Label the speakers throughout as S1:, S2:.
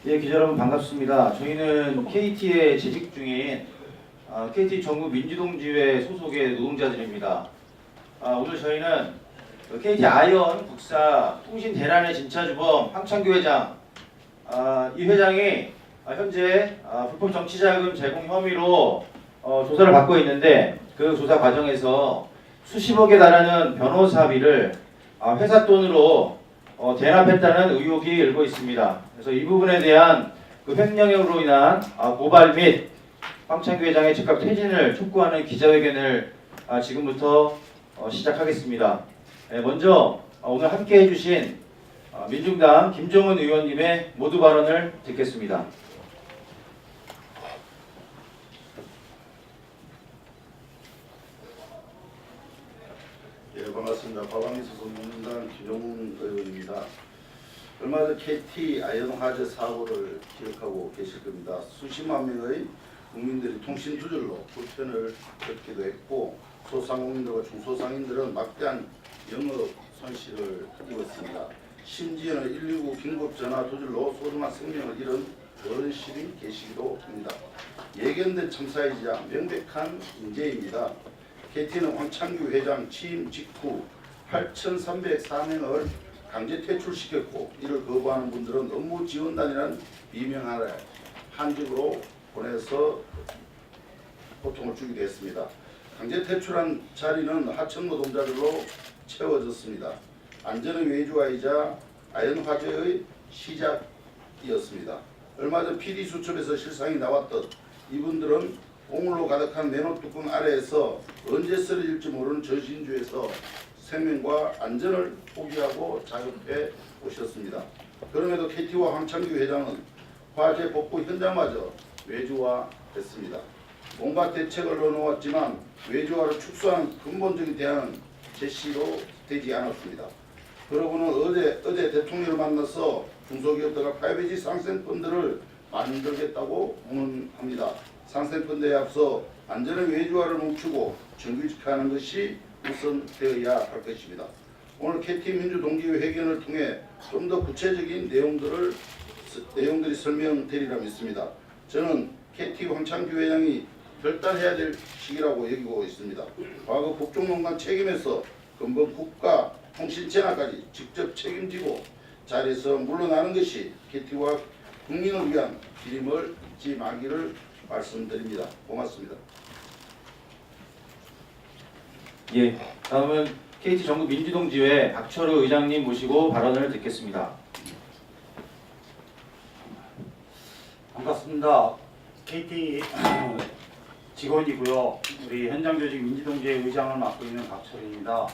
S1: 예, 기자 여러분 반갑습니다. 저희는 KT에 재직 중인 KT 전국 민주동지회 소속의 노동자들입니다. 오늘 저희는 KT 아이언 국사 통신 대란의 진짜주범 황창규 회장, 이 회장이 현재 불법 정치자금 제공 혐의로 조사를 받고 있는데, 그 조사 과정에서 수십억에 달하는 변호사비를 회사 돈으로 대납했다는 의혹이 일고 있습니다. 그래서 이 부분에 대한 그 횡령으로 인한 고발 및 황창규 회장의 즉각 퇴진을 촉구하는 기자회견을 지금부터 시작하겠습니다. 먼저 오늘 함께 해주신 민중당 김종은 의원님의 모두 발언을 듣겠습니다.
S2: 예, 반갑습니다. 과방위 소속 민주당 김종은 의원입니다. 얼마 전 KT 아이언 화재 사고를 기억하고 계실 겁니다. 수십만 명의 국민들이 통신 두절로 불편을 겪기도 했고, 소상공인들과 중소상인들은 막대한 영업 손실을 입었습니다. 심지어는 119 긴급 전화 두절로 소중한 생명을 잃은 어르신이 계시기도 합니다. 예견된 참사이자 명백한 인재입니다. KT는 황창규 회장 취임 직후 8,304명을 강제 퇴출시켰고, 이를 거부하는 분들은 업무 지원단이라는 비명 아래 한직으로 보내서 고통을 주기도 했습니다. 강제 퇴출한 자리는 하청 노동자들로 채워졌습니다. 안전의 외주화이자 아이언 화재의 시작이었습니다. 얼마 전 PD 수첩에서 실상이 나왔듯 이분들은 오물로 가득한 네노 뚜껑 아래에서 언제 쓰러질지 모르는 저신주에서 생명과 안전을 포기하고 작업해 오셨습니다. 그럼에도 KT와 황창규 회장은 화재 복구 현장마저 외주화했습니다. 온갖 대책을 넣어놓았지만 외주화를 축소하는 근본적인 대안은 제시로 되지 않았습니다. 그러고는 어제 대통령을 만나서 중소기업들과 프라이빗 상생펀드를 만들겠다고 문합니다. 상생펀드에 앞서 안전의 외주화를 멈추고 정규직화하는 것이 우선되어야 할 것입니다. 오늘 KT 민주동지회 회견을 통해 좀 더 구체적인 내용들이 설명되리라 믿습니다. 저는 KT 황창규 회장이 결단해야 될 시기라고 여기고 있습니다. 과거 국정농단 책임에서 근본 국가 통신 재난까지 직접 책임지고 자리에서 물러나는 것이 KT와 국민을 위한 길임을 잊지 마기를 말씀드립니다. 고맙습니다.
S1: 예, 다음은 KT 전국 민주동지회 박철우 의장님 모시고 발언을 듣겠습니다.
S3: 반갑습니다. KT 직원이고요. 우리 현장 조직 민주동지회 의장을 맡고 있는 박철우입니다.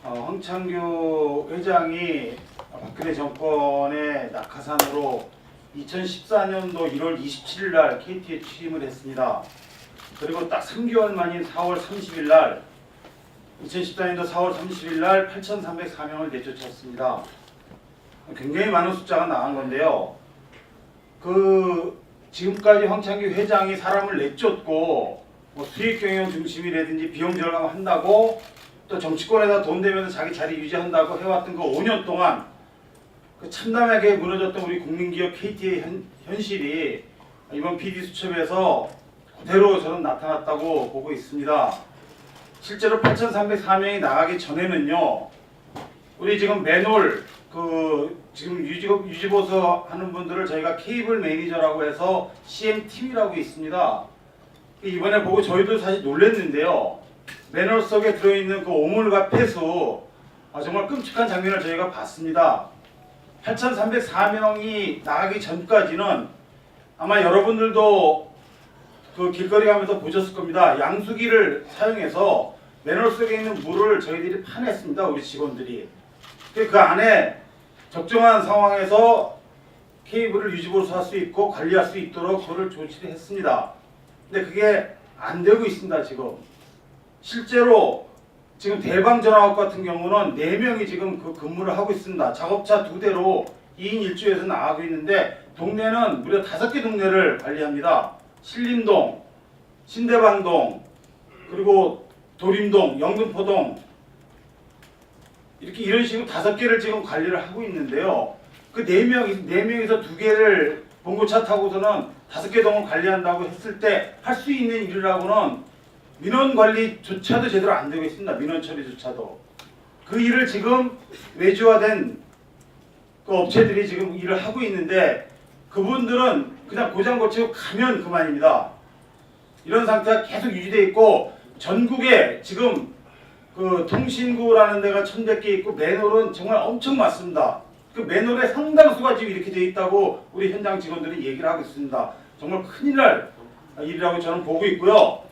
S3: 황창규 회장이 박근혜 정권의 낙하산으로 2014년도 1월 27일 날 KT에 취임을 했습니다. 그리고 딱 3개월 만인 4월 30일 날 2014년도 4월 30일 날 8,304명을 내쫓았습니다. 굉장히 많은 숫자가 나간 건데요. 지금까지 황창규 회장이 사람을 내쫓고 수익 경영 중심이라든지 비용 절감한다고 또 정치권에다 돈 대면서 자기 자리 유지한다고 해왔던 그 5년 동안 그 참담하게 무너졌던 우리 국민기업 KT의 현실이 이번 PD 수첩에서 그대로 저는 나타났다고 보고 있습니다. 실제로 8,304명이 나가기 전에는요, 우리 지금 맨홀 지금 유지보수 하는 분들을 저희가 케이블 매니저라고 해서 CM팀이라고 있습니다. 이번에 보고 저희도 사실 놀랐는데요. 맨홀 속에 들어있는 그 오물과 폐수, 정말 끔찍한 장면을 저희가 봤습니다. 8,304명이 나가기 전까지는 아마 여러분들도 그 길거리 가면서 보셨을 겁니다. 양수기를 사용해서 맨홀 속에 있는 물을 저희들이 파냈습니다. 우리 직원들이. 그 안에 적정한 상황에서 케이블을 유지보수할 수 있고 관리할 수 있도록 그걸 조치를 했습니다. 근데 그게 안 되고 있습니다. 지금 실제로 지금 대방전화업 같은 경우는 4명이 지금 그 근무를 하고 있습니다. 작업차 2대로 2인 1조에서 나가고 있는데 동네는 무려 5개 동네를 관리합니다. 신림동, 신대방동, 그리고 도림동, 영등포동, 이런 식으로 5개를 지금 관리를 하고 있는데요. 그 4명에서 2개를 봉고차 타고서는 5개 동을 관리한다고 했을 때 할 수 있는 일이라고는 민원 관리조차도 제대로 안 되고 있습니다. 민원 처리조차도. 그 일을 지금 외주화된 그 업체들이 지금 일을 하고 있는데 그분들은 그냥 고장 고치고 가면 그만입니다. 이런 상태가 계속 유지되어 있고 전국에 지금 그 통신구라는 데가 1100개 있고 맨홀은 정말 엄청 많습니다. 그 맨홀의 상당수가 지금 이렇게 되어 있다고 우리 현장 직원들이 얘기를 하고 있습니다. 정말 큰일 날 일이라고 저는 보고 있고요.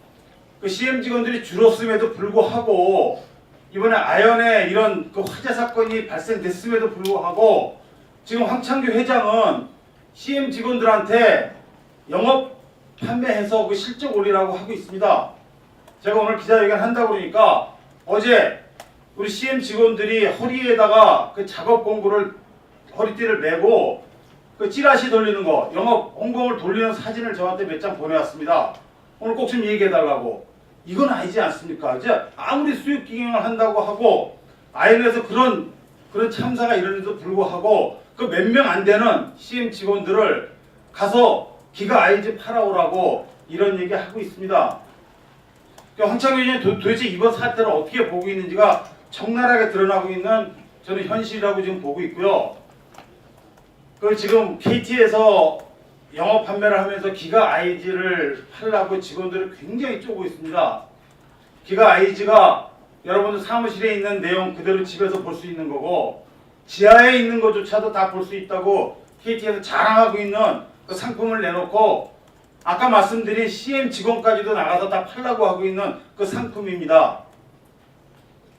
S3: 그 CM 직원들이 줄었음에도 불구하고 이번에 아연에 이런 그 화재 사건이 발생됐음에도 불구하고 지금 황창규 회장은 CM 직원들한테 영업 판매해서 그 실적 올리라고 하고 있습니다. 제가 오늘 기자회견 한다고 그러니까 어제 우리 CM 직원들이 허리에다가 그 작업 공구를 허리띠를 메고 그 찌라시 돌리는 거 영업 홍보를 돌리는 사진을 저한테 몇 장 보내왔습니다. 오늘 꼭 좀 얘기해달라고. 이건 아니지 않습니까? 이제 아무리 수익 경영을 한다고 하고 아연에서 그런 참사가 일어나도 불구하고 그 몇 명 안 되는 CM 직원들을 가서 기가 아이즈 팔아오라고 이런 얘기 하고 있습니다. 황창규 의원이 도대체 이번 사태를 어떻게 보고 있는지가 적나라하게 드러나고 있는 저는 현실이라고 지금 보고 있고요. 그 지금 KT에서 영업 판매를 하면서 기가 아이즈를 팔려고 직원들을 굉장히 쪼고 있습니다. 기가 아이즈가 여러분들 사무실에 있는 내용 그대로 집에서 볼 수 있는 거고 지하에 있는 것조차도 다 볼 수 있다고 KT에서 자랑하고 있는 그 상품을 내놓고 아까 말씀드린 CM 직원까지도 나가서 다 팔라고 하고 있는 그 상품입니다.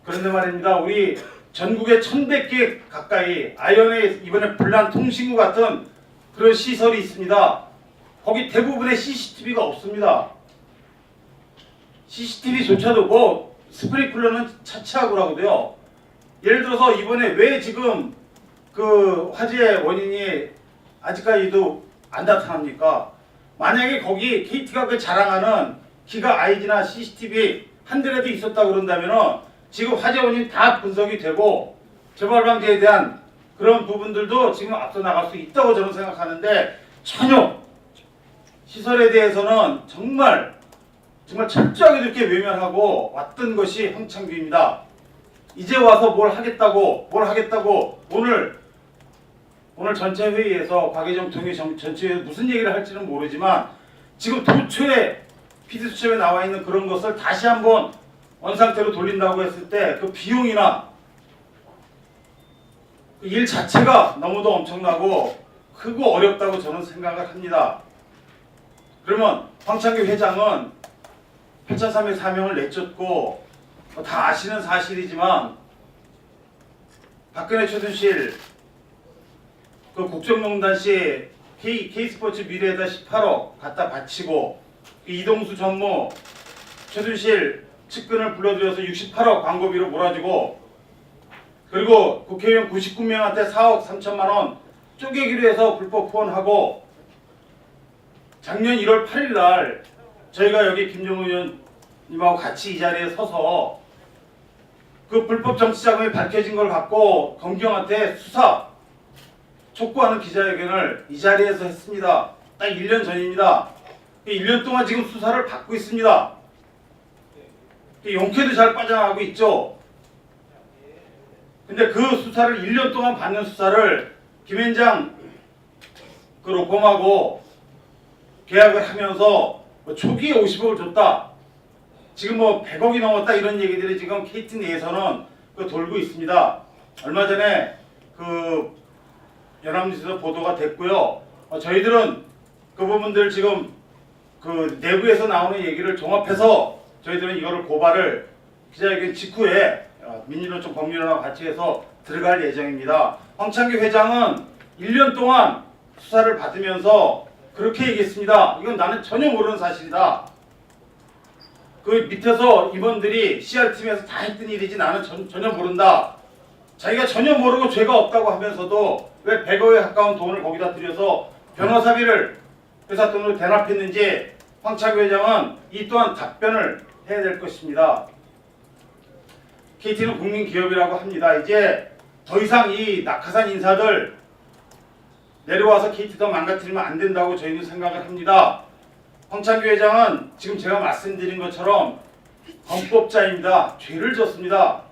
S3: 그런데 말입니다. 우리 전국에 1100개 가까이 아연에 이번에 불난 통신구 같은 그런 시설이 있습니다. 거기 대부분의 CCTV가 없습니다. CCTV조차도 뭐 스프링클러는 차치하고라고요. 예를 들어서 이번에 왜 지금 그 화재의 원인이 아직까지도 안 나타납니까? 만약에 거기 KT가 그 자랑하는 기가 아이즈나 CCTV 한 대라도 있었다 그런다면은 지금 화재 원인 다 분석이 되고 재발 방지에 대한 그런 부분들도 지금 앞서 나갈 수 있다고 저는 생각하는데 전혀 시설에 대해서는 정말 철저하게 이렇게 외면하고 왔던 것이 황창규입니다. 이제 와서 뭘 하겠다고 오늘 전체 회의에서 곽혜정 통일 전체 회의 무슨 얘기를 할지는 모르지만 지금 도초에 PD수첩에 나와 있는 그런 것을 다시 한번 원상태로 돌린다고 했을 때 그 비용이나 그 일 자체가 너무도 엄청나고 크고 어렵다고 저는 생각을 합니다. 그러면 황창규 회장은 8,300 사명을 내쫓고 다 아시는 사실이지만 박근혜 최순실 그 국정농단 시 K스포츠 미래에다 18억 갖다 바치고 이동수 전무 최순실 측근을 불러들여서 68억 광고비로 몰아주고 그리고 국회의원 99명한테 4억 3천만 원 쪼개기로 해서 불법 후원하고 작년 1월 8일 날 저희가 여기 김정은 의원님하고 같이 이 자리에 서서 그 불법 정치자금이 밝혀진 걸 갖고 검경한테 수사 촉구하는 기자회견을 이 자리에서 했습니다. 딱 1년 전입니다. 1년 동안 지금 수사를 받고 있습니다. 용케도 잘 빠져나가고 있죠. 근데 그 수사를 1년 동안 받는 수사를 김현장 그 로펌하고 계약을 하면서 초기에 50억을 줬다. 지금 뭐 100억이 넘었다 이런 얘기들이 지금 KT 내에서는 돌고 있습니다. 얼마 전에 그 연합뉴스에서 보도가 됐고요. 저희들은 그 부분들 지금 그 내부에서 나오는 얘기를 종합해서 저희들은 이거를 고발을 기자회견 직후에 민주노총 쪽 법률원하고 같이 해서 들어갈 예정입니다. 황창규 회장은 1년 동안 수사를 받으면서 그렇게 얘기했습니다. 이건 나는 전혀 모르는 사실이다. 그 밑에서 임원들이 CR팀에서 다 했던 일이지 나는 전혀 모른다. 자기가 전혀 모르고 죄가 없다고 하면서도 왜 100억에 가까운 돈을 거기다 들여서 변호사비를 회사 돈으로 대납했는지 황창규 회장은 이 또한 답변을 해야 될 것입니다. KT는 국민기업이라고 합니다. 이제 더 이상 이 낙하산 인사들 내려와서 KT 더 망가뜨리면 안 된다고 저희는 생각을 합니다. 황창규 회장은 지금 제가 말씀드린 것처럼 범법자입니다. 죄를 졌습니다.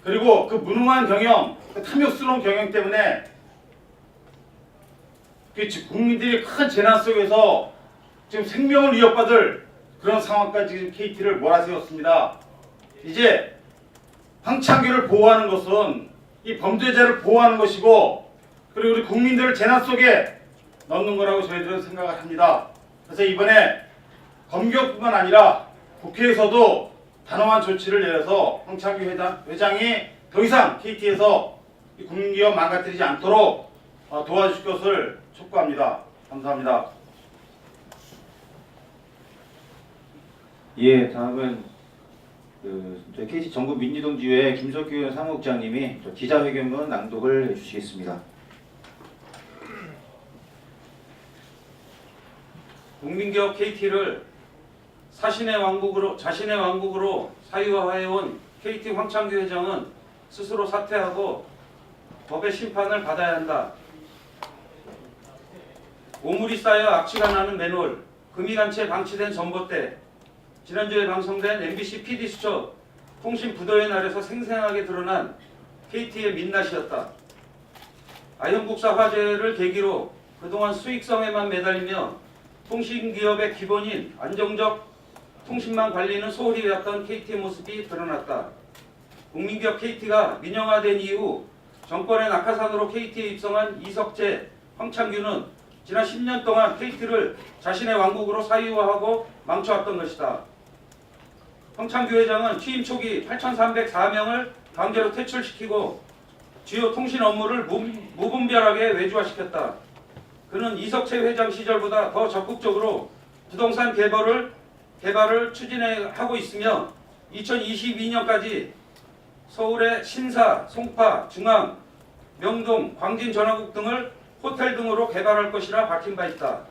S3: 그리고 그 무능한 경영, 그 탐욕스러운 경영 때문에 국민들이 큰 재난 속에서 지금 생명을 위협받을 그런 상황까지 지금 KT를 몰아세웠습니다. 이제 황창규를 보호하는 것은 이 범죄자를 보호하는 것이고, 그리고 우리 국민들을 재난 속에 넣는 거라고 저희들은 생각을 합니다. 그래서 이번에 검경뿐만 아니라 국회에서도 단호한 조치를 내려서 황창규 회장이 더 이상 KT에서 국민기업 망가뜨리지 않도록 도와주실 것을 촉구합니다. 감사합니다.
S1: 예, 다음은 저희 KT 전국 민주동지회 김석규 사무국장님이 기자회견문 낭독을 해주시겠습니다.
S4: 국민기업 KT를 자신의 왕국으로 사유화해온 KT 황창규 회장은 스스로 사퇴하고 법의 심판을 받아야 한다. 오물이 쌓여 악취가 나는 맨홀, 금이간채 방치된 전봇대, 지난주에 방송된 MBC PD수첩 통신 부도의 날에서 생생하게 드러난 KT의 민낯이었다. 아현국사 화재를 계기로 그동안 수익성에만 매달리며 통신기업의 기본인 안정적 통신망 관리는 소홀히 해왔던 KT의 모습이 드러났다. 국민기업 KT가 민영화된 이후 정권의 낙하산으로 KT에 입성한 이석재, 황창규는 지난 10년 동안 KT를 자신의 왕국으로 사유화하고 망쳐왔던 것이다. 황창규 회장은 취임 초기 8,304명을 강제로 퇴출시키고 주요 통신 업무를 무분별하게 외주화시켰다. 그는 이석채 회장 시절보다 더 적극적으로 부동산 개발을 추진하고 있으며 2022년까지 서울의 신사, 송파, 중앙, 명동, 광진 전화국 등을 호텔 등으로 개발할 것이라 밝힌 바 있다.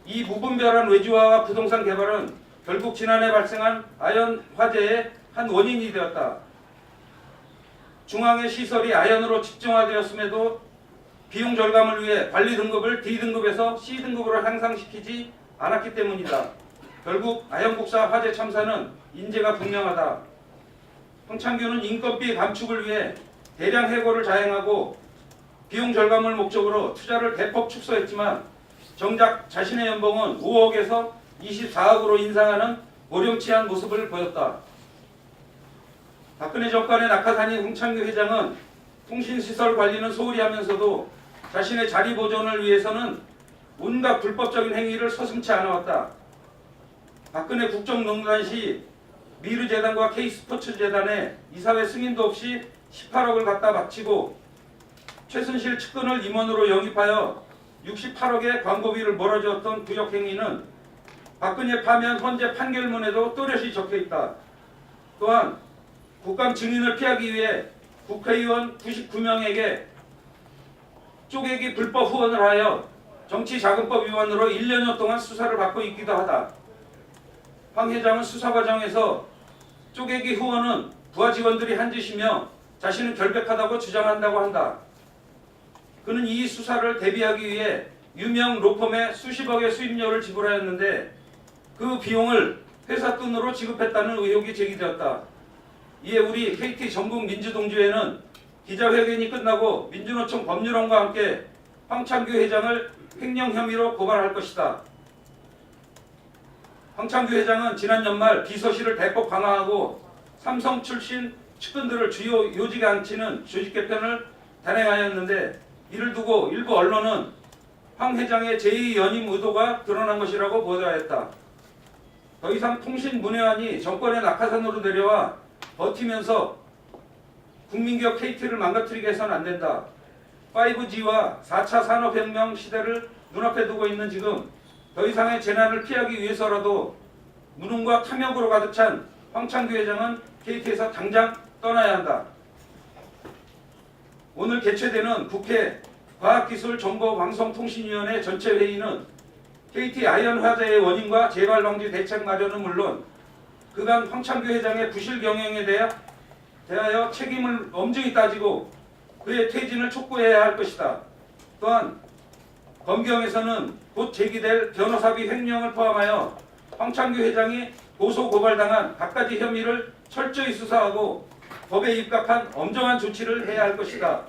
S4: 이 무분별한 외주화와 부동산 개발은 결국 지난해 발생한 아현 화재의 한 원인이 되었다. 중앙의 시설이 아현으로 집중화되었음에도 비용 절감을 위해 관리 등급을 D등급에서 C등급으로 향상시키지 않았기 때문이다. 결국 아현국사 화재 참사는 인재가 분명하다. 황창규는 인건비 감축을 위해 대량 해고를 자행하고 비용 절감을 목적으로 투자를 대폭 축소했지만 정작 자신의 연봉은 5억에서 24억으로 인상하는 모렴치한 모습을 보였다. 박근혜 정권의 낙하산인 황창규 회장은 통신시설 관리는 소홀히 하면서도 자신의 자리 보존을 위해서는 온갖 불법적인 행위를 서슴지 않아왔다. 박근혜 국정농단 시 미르재단과 K스포츠재단에 이사회 승인도 없이 18억을 갖다 바치고 최순실 측근을 임원으로 영입하여 68억의 광고비를 몰아주었던 구역행위는 박근혜 파면 헌재 판결문에도 또렷이 적혀있다. 또한 국감 증인을 피하기 위해 국회의원 99명에게 쪼개기 불법 후원을 하여 정치자금법 위반으로 1년여 동안 수사를 받고 있기도 하다. 황 회장은 수사 과정에서 쪼개기 후원은 부하 직원들이 한 짓이며 자신은 결백하다고 주장한다고 한다. 그는 이 수사를 대비하기 위해 유명 로펌에 수십억의 수임료를 지불하였는데 그 비용을 회사 돈으로 지급했다는 의혹이 제기되었다. 이에 우리 KT 전국 민주동지회는 기자회견이 끝나고 민주노총 법률원과 함께 황창규 회장을 횡령 혐의로 고발할 것이다. 황창규 회장은 지난 연말 비서실을 대폭 강화하고 삼성 출신 측근들을 주요 요직에 앉히는 조직 개편을 단행하였는데 이를 두고 일부 언론은 황 회장의 제2 연임 의도가 드러난 것이라고 보도하였다. 더 이상 통신 문외한이 정권의 낙하산으로 내려와 버티면서 국민기업 KT를 망가뜨리게 해서는 안 된다. 5G와 4차 산업혁명 시대를 눈앞에 두고 있는 지금 더 이상의 재난을 피하기 위해서라도 무능과 탐욕으로 가득 찬 황창규 회장은 KT에서 당장 떠나야 한다. 오늘 개최되는 국회 과학기술정보방송통신위원회 전체 회의는 KT 아현 화재의 원인과 재발 방지 대책 마련은 물론 그간 황창규 회장의 부실 경영에 대하여 책임을 엄중히 따지고 그의 퇴진을 촉구해야 할 것이다. 또한 검경에서는 곧 제기될 변호사비 횡령을 포함하여 황창규 회장이 고소 고발당한 갖가지 혐의를 철저히 수사하고 법에 입각한 엄정한 조치를 해야 할 것이다.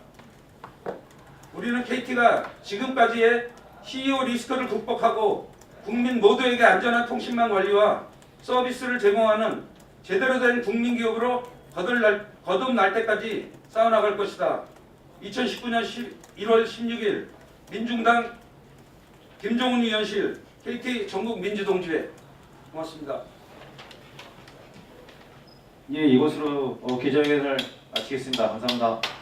S4: 우리는 KT가 지금까지의 CEO 리스크를 극복하고 국민 모두에게 안전한 통신망 관리와 서비스를 제공하는 제대로 된 국민기업으로 거듭날 때까지 쌓아나갈 것이다. 2019년 1월 16일 민중당 김종훈 위원실 KT 전국민주동지회. 고맙습니다.
S1: 예, 이것으로 기자회견을 마치겠습니다. 감사합니다.